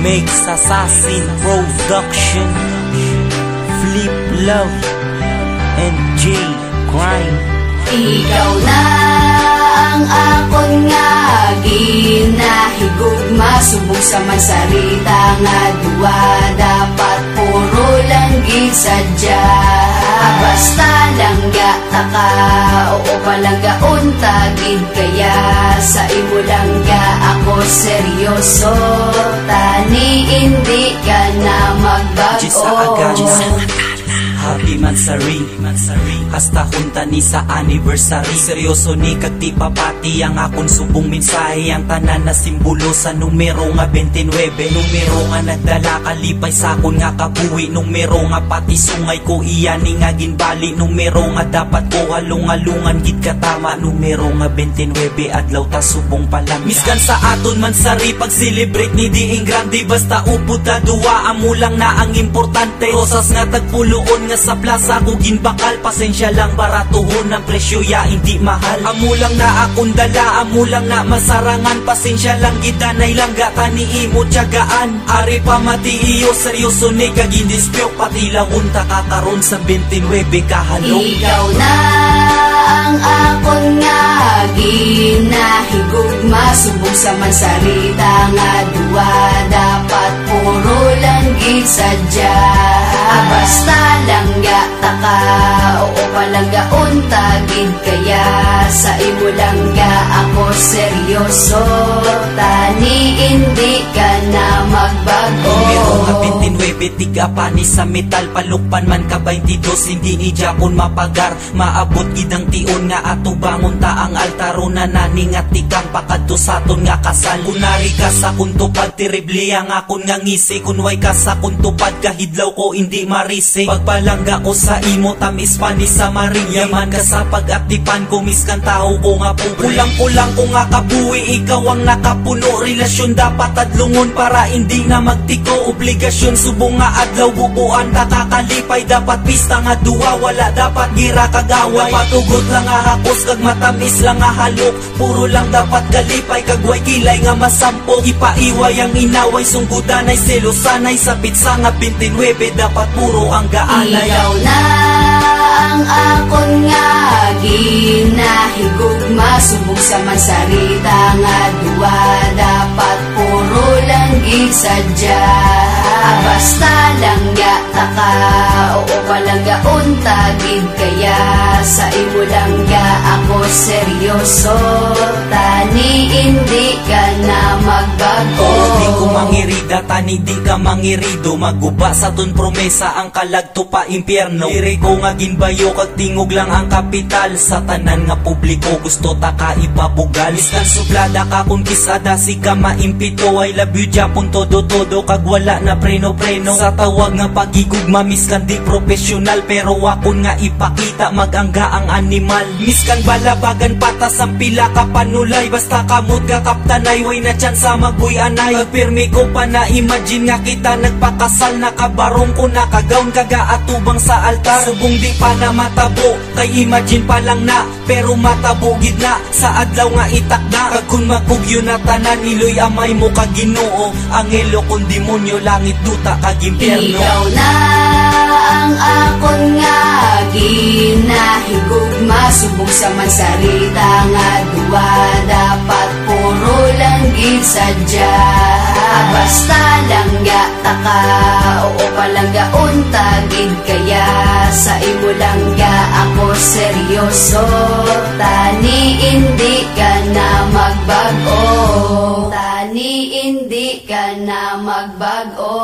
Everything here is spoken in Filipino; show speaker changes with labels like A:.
A: Makes Assassin Production, Flip Love, and J Crime.
B: Ikaw na ang akon nga ginahigugma, subong sa mansarita nga duwa, dapat puro lang gisadya. Basta langga taka, oo palangga untagid kaya, sa imo langga ako seryoso, tani hindi ka na magbago.
A: Happy Mansari, hasta hunta ni sa anniversary. Seryoso ni kagti papati ang akon subong mensahe, ang tanan na simbolo sa numero nga 29. Numero nga nagdala kalipay sa akon nga kabuhi, numero nga pati sungay ko iyani nga ginbali, numero nga dapat ko halong-halungan gid katama, numero nga 29 adlaw ta subong palang. Miskan sa aton Mansari pag celebrate ni diing grande, basta upod ta duwa amulang na ang importante. Rosas nga tagpuloon nga sa plaza ko ginbakal, pasensya lang baratuhon ang presyo ya hindi mahal. Amulang na akong dala, amulang na masarangan, pasensya lang gidanay lang gata ni imo tiyagaan. Ari pa mati iyo seryoso ni kagindispyo, pati lang unta kakaroon sa 29 kahalong.
B: Ikaw na ang akon nga ginahigugma, subong sa mansarita nga duwa, dapat puro lang gisadya. Basta langga taka, oo palangga untagid kaya, sa imo langga ako seryoso, tani hindi ka na magbago.
A: Numero nga 29 tiga pani sa metal, palukpan man ka 22 hindi ni Japon mapagar. Maabot gidang tion nga ato bangon ta ang altaro na nani nga tikang pakadto saton nga kasal. Kunari ka sa kuntupad terrible ang akon nga ngisi, kunway ka sa kuntupad kahidlaw ko hindi marise. Pagpalangga ko sa imo tamis pani sa Maria, man ka sa pag-atipan ko miskan tao ko nga po. Kulang-kulang ko nga kabuhi, ikaw ang nakapuno, relasyon dapat adlungon para hindi na magtiko. Obligasyon subong nga adlaw bubuan kakakalipay, dapat pista nga duwa, wala dapat gira kagaway. Patugot lang nga hakos kag matamis lang nga halok, puro lang dapat kalipay kagway kilay nga masampok. Ipaiway ang inaway, sunggudanay selosanay, sa pitsa nga 29 dapat puro ang gaalay.
B: Ikaw na ang akon nga ginahigugma, subong sa mansarita nga duwa, dapat puro lang gisadya. Basta langga taka, oo palangga untagid kaya, sa imo langga ako seryoso, tani hindi ka na magbago.
A: Di ko mangirida, tani di ka mangirido, maguba sa ton promesa ang kalagto pa impyerno. Diri ko nga ginbayo kag tingog lang ang kapital, sa tanan nga publiko gusto ta ka ipabugal. Iskan suplada ka kung kisada si ka maimpito, I love you Japon todo-todo kag wala na preno-preno. Sa tawag nga pagigugma miskan di profesional, pero akon nga ipakita magangga ang animal. Miskan balabagan patas ang pila ka panulay, basta kamot ka kaptanay, way na tsansa magbuyanay. Pagpirmi ko pa na imagine nga kita nagpakasal, nakabarong ko nakagawn kaga atubang sa altar. Subong di pa na matabo, kay imagine pa lang na, pero matabo gid na sa adlaw nga itakda. Kag kun makugyo na tanan, iloy amay mo kag Ginoo, angelo kun demonyo, langit duta kag impyerno.
B: Ikaw na ang akon nga ginahigugma, subong sa mansarita nga duwa, dapat puro lang gisadya. Basta langga taka, oo palangga untagid kaya, sa imo langga ako seryoso, tani hindi ka na magbago, tani hindi ka na magbago.